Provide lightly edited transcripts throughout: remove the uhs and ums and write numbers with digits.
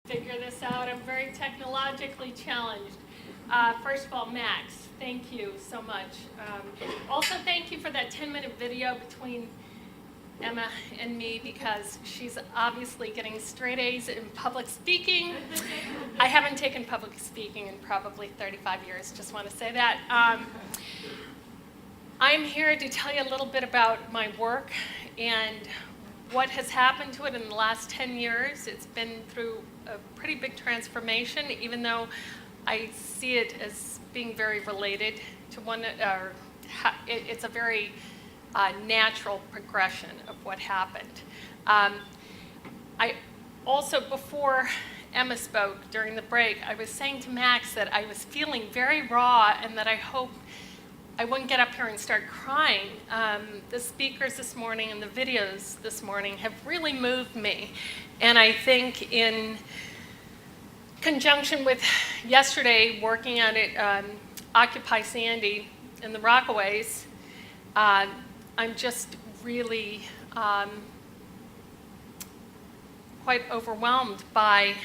figure this out. I'm very technologically challenged. First of all, Max, thank you so much. Also, thank you for that 10-minute video between Emma and me, because she's obviously getting straight A's in public speaking. I haven't taken public speaking in probably 35 years, just want to say that. I'm here to tell you a little bit about my work and what has happened to it in the last 10 years. It's been through a pretty big transformation, even though I see it as being very related to one, it's a very natural progression of what happened. I also, before Emma spoke during the break, I was saying to Max that I was feeling very raw and that I hope I wouldn't get up here and start crying. The speakers this morning and the videos this morning have really moved me. And I think in conjunction with yesterday working at it, Occupy Sandy in the Rockaways, I'm just really quite overwhelmed by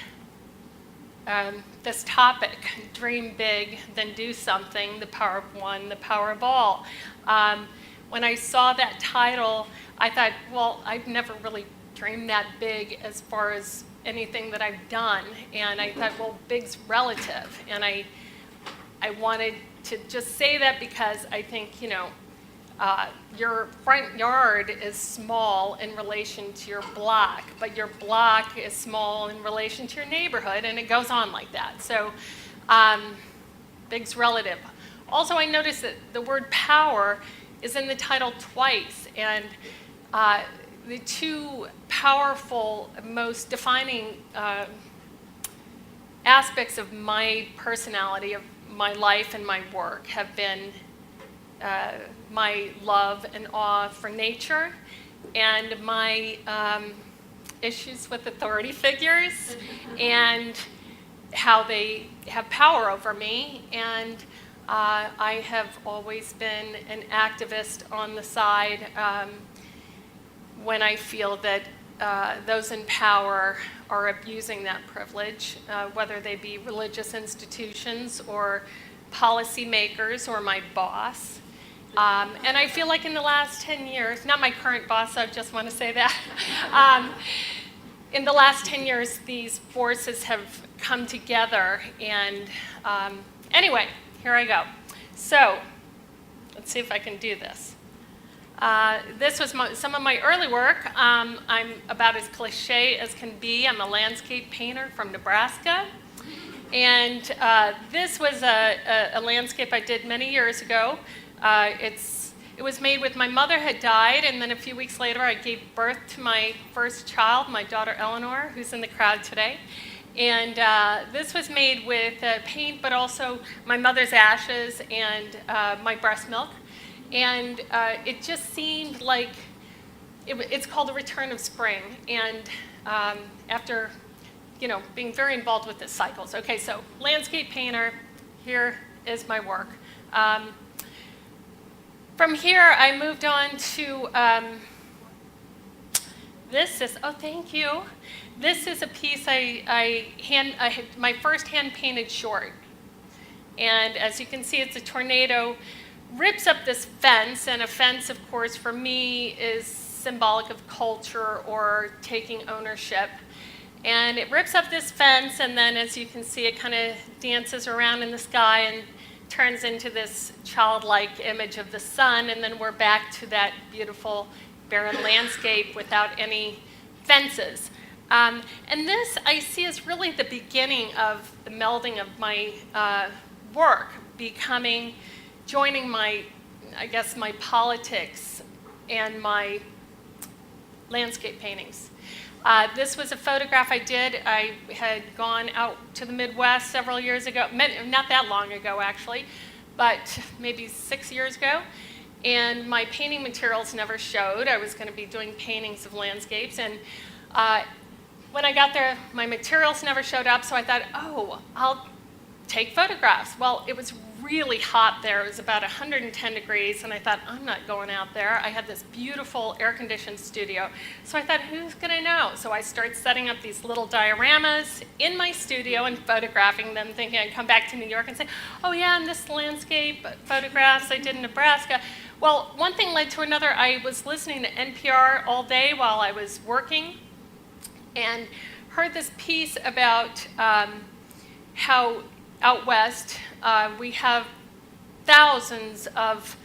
this topic, dream big, then do something, the power of one, the power of all. When I saw that title, I thought, well, I've never really dreamed that big as far as anything that I've done. And I thought, well, big's relative. And I wanted to just say that because I think, you know, your front yard is small in relation to your block, but your block is small in relation to your neighborhood, and it goes on like that. So big's relative. Also, I noticed that the word power is in the title twice, and the two powerful, most defining aspects of my personality, of my life and my work have been my love and awe for nature and my issues with authority figures and how they have power over me. And I have always been an activist on the side when I feel that those in power are abusing that privilege, whether they be religious institutions or policymakers or my boss. And I feel like in the last 10 years, not my current boss, I just want to say that, in the last 10 years, these forces have come together. And anyway, here I go. So let's see if I can do this. This was some of my early work. I'm about as cliche as can be. I'm a landscape painter from Nebraska. And this was a landscape I did many years ago. It was made with, my mother had died, and then a few weeks later I gave birth to my first child, my daughter Eleanor, who's in the crowd today. And this was made with paint, but also my mother's ashes and my breast milk. And it just seemed like, it's called The Return of Spring. And after, you know, being very involved with the cycles. Okay, so landscape painter, here is my work. From here, I moved on to, this is, oh, thank you. This is a piece I had my first hand-painted short. And as you can see, it's a tornado, rips up this fence, and a fence, of course, for me is symbolic of culture or taking ownership. And it rips up this fence, and then as you can see, it kind of dances around in the sky and turns into this childlike image of the sun, and then we're back to that beautiful barren landscape without any fences. And this I see as really the beginning of the melding of my work, joining my, I guess, my politics and my landscape paintings. This was a photograph I did. I had gone out to the Midwest several years ago, not that long ago actually, but maybe 6 years ago. And my painting materials never showed. I was going to be doing paintings of landscapes. And when I got there, my materials never showed up. So I thought, oh, I'll take photographs. Well, it was really hot there. It was about 110 degrees, and I thought, I'm not going out there. I had this beautiful air-conditioned studio. So I thought, who's going to know? So I started setting up these little dioramas in my studio and photographing them, thinking I'd come back to New York and say, oh yeah, and this landscape photographs I did in Nebraska. Well, one thing led to another. I was listening to NPR all day while I was working and heard this piece about how out west we have thousands of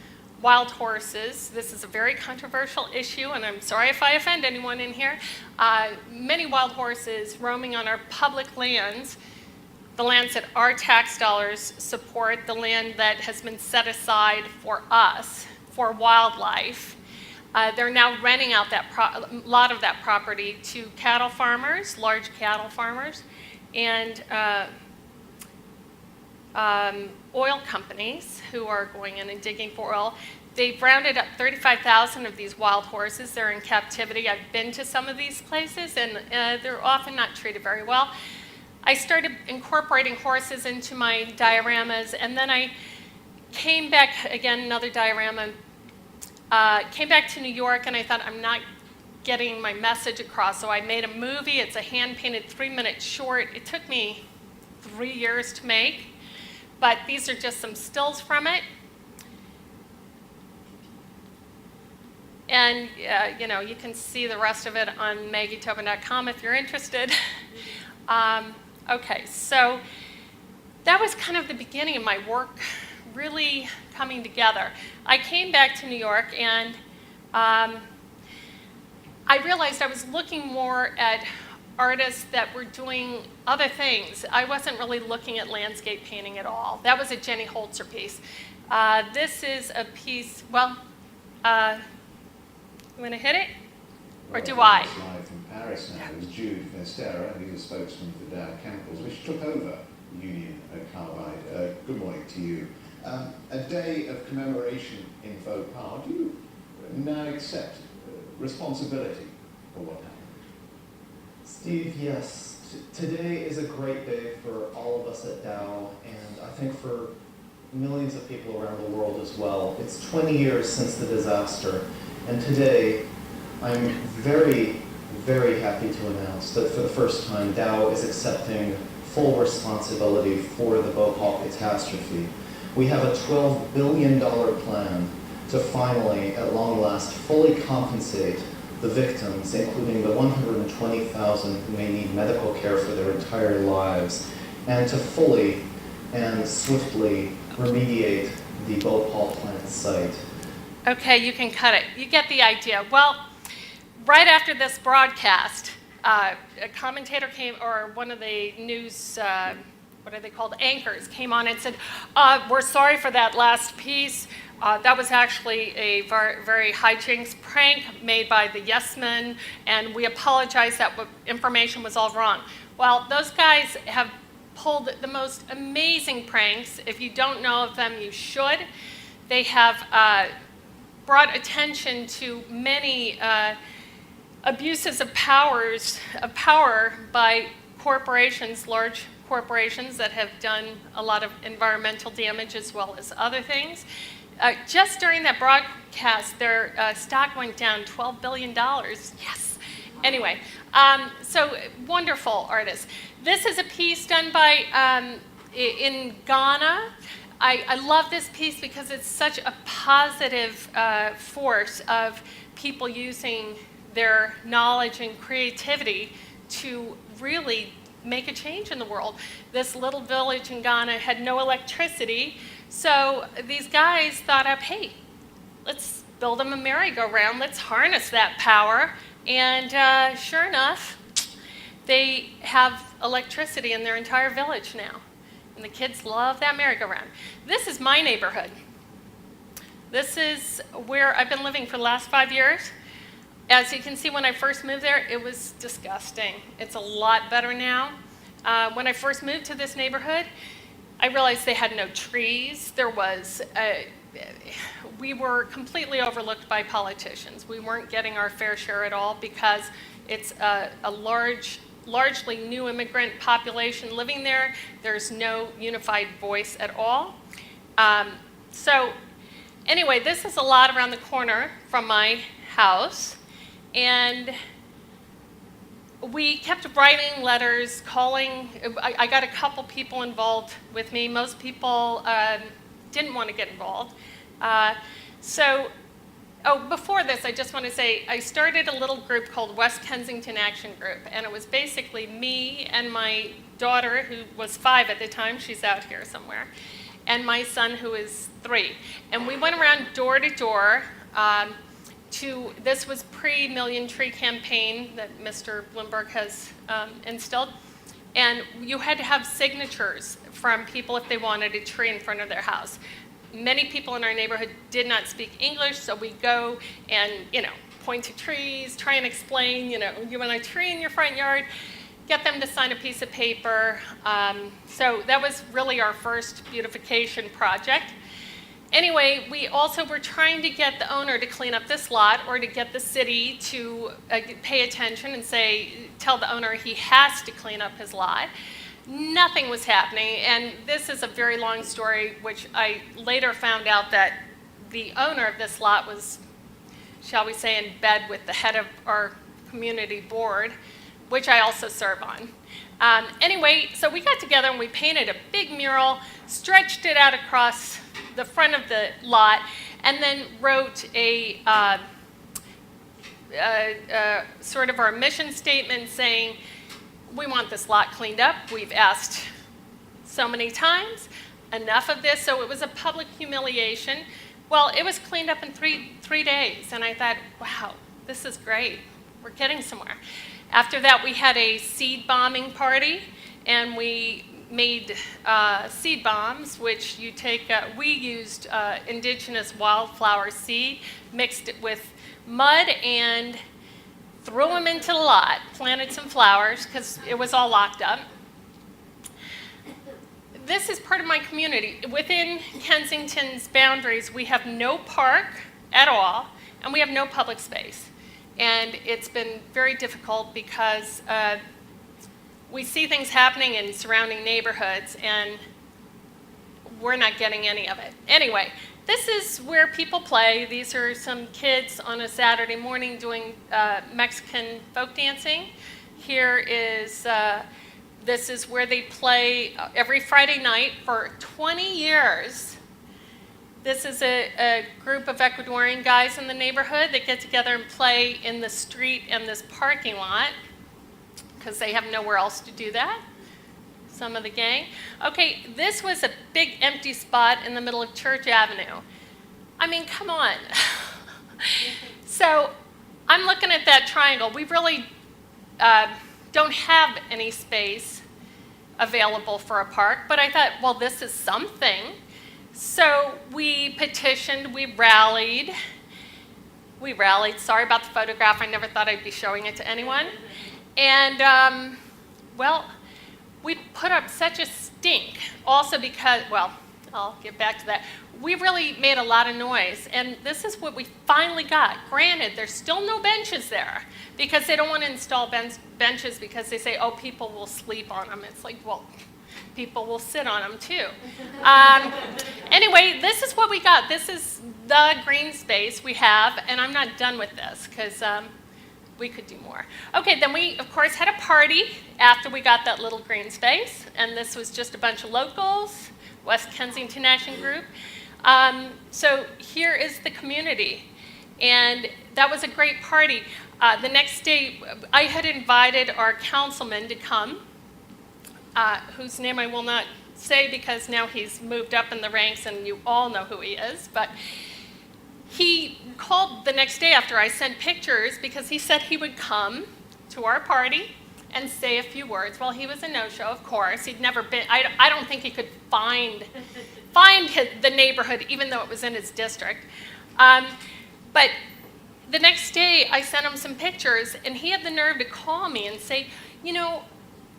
wild horses. This is a very controversial issue, and I'm sorry if I offend anyone in here. Many wild horses roaming on our public lands, the lands that our tax dollars support, the land that has been set aside for us, for wildlife. They're now renting out a lot of that property to cattle farmers, large cattle farmers, and oil companies who are going in and digging for oil. They've rounded up 35,000 of these wild horses. They're in captivity. I've been to some of these places, and they're often not treated very well. I started incorporating horses into my dioramas, and then I came back, again, another diorama, came back to New York, and I thought, I'm not getting my message across, so I made a movie. It's a hand-painted 3-minute short. It took me 3 years to make, but these are just some stills from it. And you know, you can see the rest of it on maggietobin.com if you're interested. Okay, so that was kind of the beginning of my work really coming together. I came back to New York, and I realized I was looking more at artists that were doing other things. I wasn't really looking at landscape painting at all. That was a Jenny Holzer piece. This is a piece, well, you want to hit it? Or do I? Live from Paris now is Jude Vestera, who's a spokesman for Dow Chemicals, which took over Union Carbide. Good morning to you. A day of commemoration in faux pas. Do you now accept responsibility for what happened? Steve, yes. Today is a great day for all of us at Dow, and I think for millions of people around the world as well. It's 20 years since the disaster, and today I'm very, very happy to announce that for the first time Dow is accepting full responsibility for the Bhopal catastrophe. We have a $12 billion plan to finally, at long last, fully compensate the victims, including the 120,000 who may need medical care for their entire lives, and to fully and swiftly remediate the Bhopal plant site. Okay, you can cut it. You get the idea. Well, right after this broadcast, a commentator came, or one of the news, what are they called, anchors, came on and said, we're sorry for that last piece. That was actually a very, very hijinks prank made by the Yes Men, and we apologize that information was all wrong. Well, those guys have pulled the most amazing pranks. If you don't know of them, you should. They have brought attention to many abuses of power by corporations, large corporations that have done a lot of environmental damage as well as other things. Just during that broadcast, their stock went down $12 billion. Yes. Anyway, so wonderful artists. This is a piece done by, in Ghana. I love this piece because it's such a positive force of people using their knowledge and creativity to really make a change in the world. This little village in Ghana had no electricity, so these guys thought up, hey, let's build them a merry-go-round, let's harness that power, and sure enough, they have electricity in their entire village now. And the kids love that merry-go-round. This is my neighborhood. This is where I've been living for the last 5 years. As you can see, when I first moved there, it was disgusting. It's a lot better now. When I first moved to this neighborhood, I realized they had no trees. We were completely overlooked by politicians. We weren't getting our fair share at all because it's a large largely new immigrant population living there. There's no unified voice at all. So anyway, this is a lot around the corner from my house. And we kept writing letters, calling. I got a couple people involved with me. Most people didn't want to get involved. Before this, I just want to say I started a little group called West Kensington Action Group, and it was basically me and my daughter, who was 5 at the time, she's out here somewhere, and my son, who is 3. And we went around door to door this was pre-Million Tree campaign that Mr. Bloomberg has instilled, and you had to have signatures from people if they wanted a tree in front of their house. Many people in our neighborhood did not speak English, so we go and, point to trees, try and explain, you want a tree in your front yard, get them to sign a piece of paper. So that was really our first beautification project. Anyway, we also were trying to get the owner to clean up this lot, or to get the city to pay attention and tell the owner he has to clean up his lot. Nothing was happening, and this is a very long story, which I later found out that the owner of this lot was, shall we say, in bed with the head of our community board, which I also serve on. Anyway, so we got together and we painted a big mural, stretched it out across the front of the lot, and then wrote a sort of our mission statement saying, we want this lot cleaned up. We've asked so many times. Enough of this. So it was a public humiliation. Well, it was cleaned up in three days. And I thought, wow, this is great. We're getting somewhere. After that, we had a seed bombing party. And we made seed bombs, which you take, we used indigenous wildflower seed, mixed it with mud, and threw them into the lot, planted some flowers, because it was all locked up. This is part of my community. Within Kensington's boundaries, we have no park at all, and we have no public space. And it's been very difficult because we see things happening in surrounding neighborhoods, and we're not getting any of it. Anyway, this is where people play. These are some kids on a Saturday morning doing Mexican folk dancing. Here is, this is where they play every Friday night for 20 years. This is a group of Ecuadorian guys in the neighborhood that get together and play in the street and this parking lot, because they have nowhere else to do that. Some of the gang. Okay, this was a big empty spot in the middle of Church Avenue. I mean, come on. So I'm looking at that triangle. We really don't have any space available for a park, but I thought, well, this is something. So we petitioned, we rallied. Sorry about the photograph. I never thought I'd be showing it to anyone. And, well, we put up such a stink, also because, well, I'll get back to that. We really made a lot of noise, and this is what we finally got. Granted, there's still no benches there, because they don't want to install benches because they say, oh, people will sleep on them. It's like, well, people will sit on them too. Anyway, this is what we got. This is the green space we have, and I'm not done with this, because we could do more. Okay, then we, of course, had a party after we got that little green space, and this was just a bunch of locals, West Kensington Action Group. So here is the community, and that was a great party. The next day, I had invited our councilman to come, whose name I will not say because now he's moved up in the ranks and you all know who he is, but he called the next day after I sent pictures because he said he would come to our party and say a few words. Well, he was a no-show, of course. He'd never been, I don't think he could find the neighborhood, even though it was in his district. But the next day, I sent him some pictures, and he had the nerve to call me and say, you know,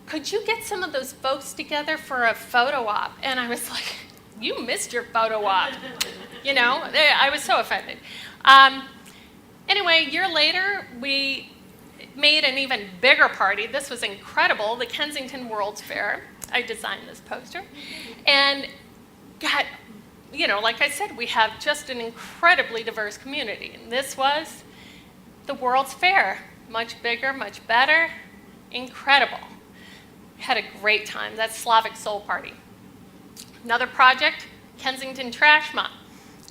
could you get some of those folks together for a photo op? And I was like, you missed your photo op. You know, I was so offended. Anyway, a year later, made an even bigger party. This was incredible, the Kensington World's Fair. I designed this poster. And got, you know, like I said, we have just an incredibly diverse community. And this was the World's Fair. Much bigger, much better, incredible. Had a great time. That's Slavic Soul Party. Another project, Kensington Trash Mob.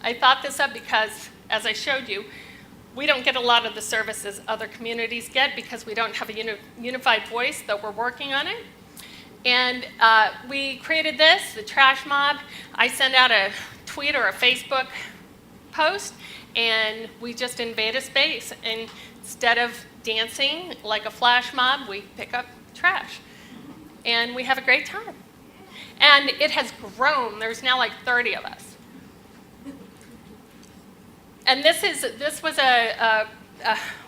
I thought this up because, as I showed you, we don't get a lot of the services other communities get because we don't have a unified voice, though we're working on it. And we created this, the Trash Mob. I send out a tweet or a Facebook post, and we just invade a space. And instead of dancing like a flash mob, we pick up trash. And we have a great time. And it has grown. There's now like 30 of us. And this was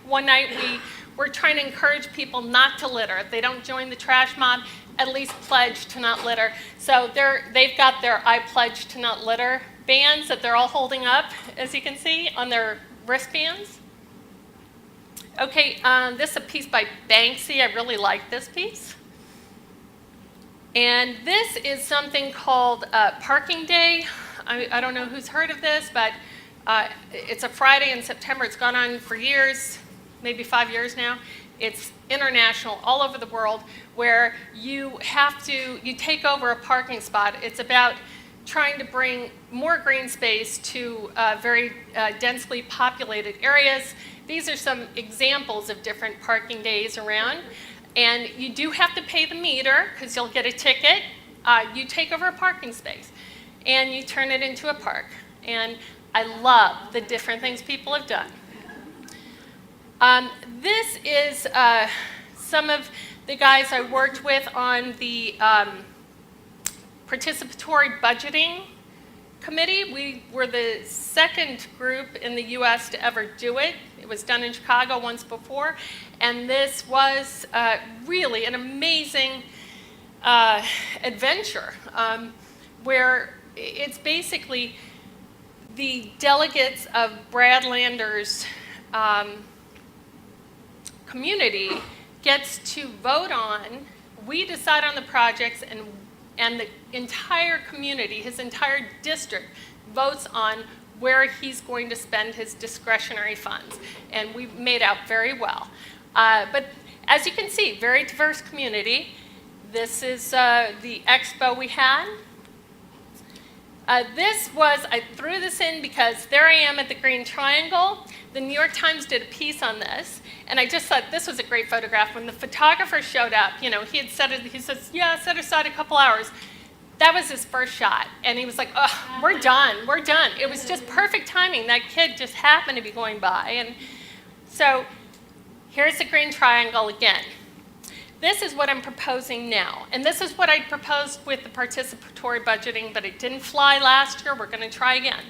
one night we were trying to encourage people not to litter. If they don't join the trash mob, at least pledge to not litter. So they've got their I pledge to not litter bands that they're all holding up, as you can see, on their wristbands. Okay, this is a piece by Banksy. I really like this piece. And this is something called Parking Day. I don't know who's heard of this, but it's a Friday in September. It's gone on for years, maybe 5 years now. It's international, all over the world, where you take over a parking spot. It's about trying to bring more green space to very densely populated areas. These are some examples of different parking days around. And you do have to pay the meter, because you'll get a ticket. You take over a parking space, and you turn it into a park. And I love the different things people have done. This is some of the guys I worked with on the Participatory Budgeting Committee. We were the second group in the US to ever do it. It was done in Chicago once before. And this was really an amazing adventure where it's basically the delegates of Brad Lander's community gets to vote on. We decide on the projects, and the entire community, his entire district, votes on where he's going to spend his discretionary funds. And we made out very well. But as you can see, very diverse community. This is the expo we had. I threw this in because there I am at the Green Triangle. The New York Times did a piece on this, and I just thought this was a great photograph. When the photographer showed up, you know, he says, yeah, set aside a couple hours. That was his first shot, and he was like, oh, we're done. It was just perfect timing. That kid just happened to be going by. And so here's the Green Triangle again. This is what I'm proposing now. And this is what I proposed with the participatory budgeting, but it didn't fly last year. We're going to try again.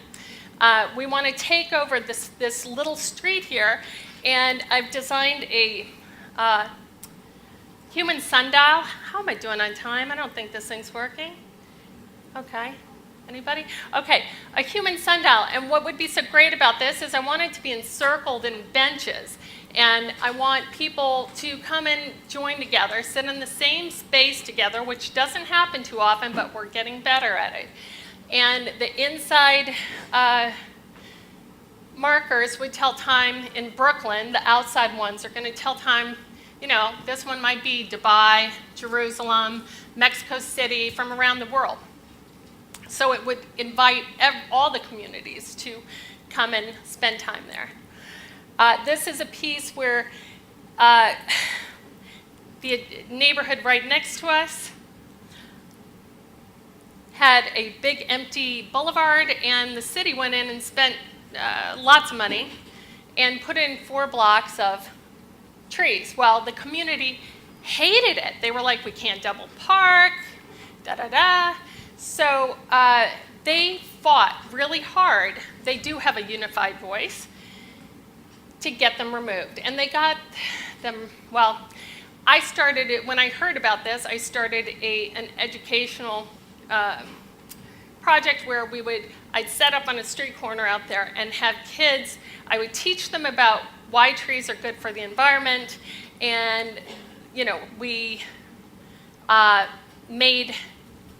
We want to take over this little street here, and I've designed a human sundial. How am I doing on time? I don't think this thing's working. Okay. Anybody? Okay, a human sundial. And what would be so great about this is I want it to be encircled in benches. And I want people to come and join together, sit in the same space together, which doesn't happen too often, but we're getting better at it. And the inside markers would tell time in Brooklyn. The outside ones are going to tell time, you know, this one might be Dubai, Jerusalem, Mexico City, from around the world. So it would invite all the communities to come and spend time there. This is a piece where the neighborhood right next to us had a big empty boulevard, and the city went in and spent lots of money and put in 4 blocks of trees. Well, the community hated it. They were like, we can't double park, da-da-da. So they fought really hard. They do have a unified voice to get them removed. And they got them, well, I started it, when I heard about this, I started an educational project where I'd set up on a street corner out there and have kids, I would teach them about why trees are good for the environment and we made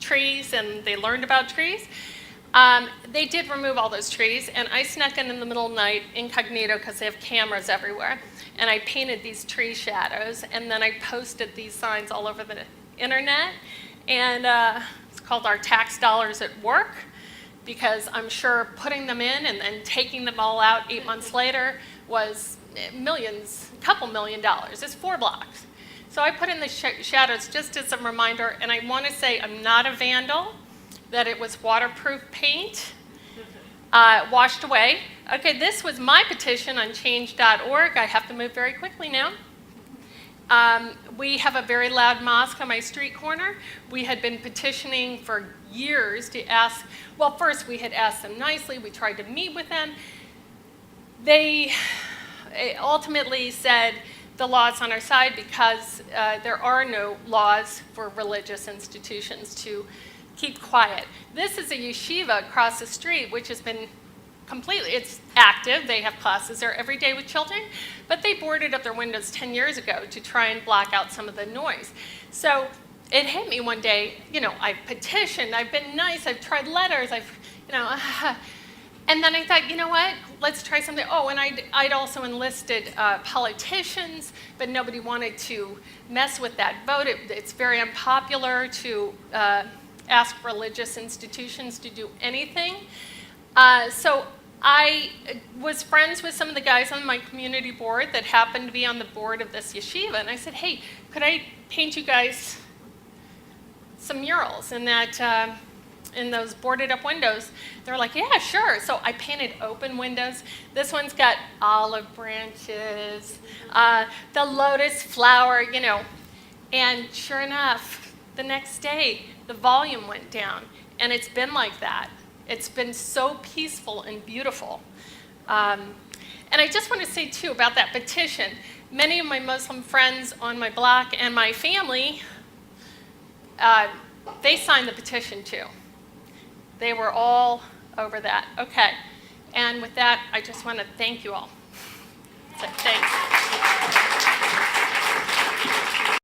trees, and they learned about trees. They did remove all those trees, and I snuck in the middle of the night, incognito, because they have cameras everywhere, and I painted these tree shadows, and then I posted these signs all over the internet, and it's called Our Tax Dollars at Work, because I'm sure putting them in and then taking them all out 8 months later was millions, a couple $1 million. It's 4 blocks. So I put in the shadows just as a reminder, and I want to say I'm not a vandal, that it was waterproof paint, washed away. Okay, this was my petition on change.org. I have to move very quickly now. We have a very loud mosque on my street corner. We had been petitioning for years to ask, well, first we had asked them nicely. We tried to meet with them. They ultimately said the law's on our side because there are no laws for religious institutions to keep quiet. This is a yeshiva across the street, which has been it's active. They have classes there every day with children, but they boarded up their windows 10 years ago to try and block out some of the noise. So it hit me one day, I've petitioned, I've been nice, I've tried letters, and then I thought, you know what, let's try something. Oh, and I'd also enlisted politicians, but nobody wanted to mess with that vote. It's very unpopular to ask religious institutions to do anything. So I was friends with some of the guys on my community board that happened to be on the board of this yeshiva, and I said, hey, could I paint you guys some murals in those boarded up windows? They were like, yeah, sure. So I painted open windows. This one's got olive branches, the lotus flower, and sure enough, the next day, the volume went down, and it's been like that. It's been so peaceful and beautiful. And I just want to say, too, about that petition. Many of my Muslim friends on my block and my family, they signed the petition, too. They were all over that. Okay. And with that, I just want to thank you all.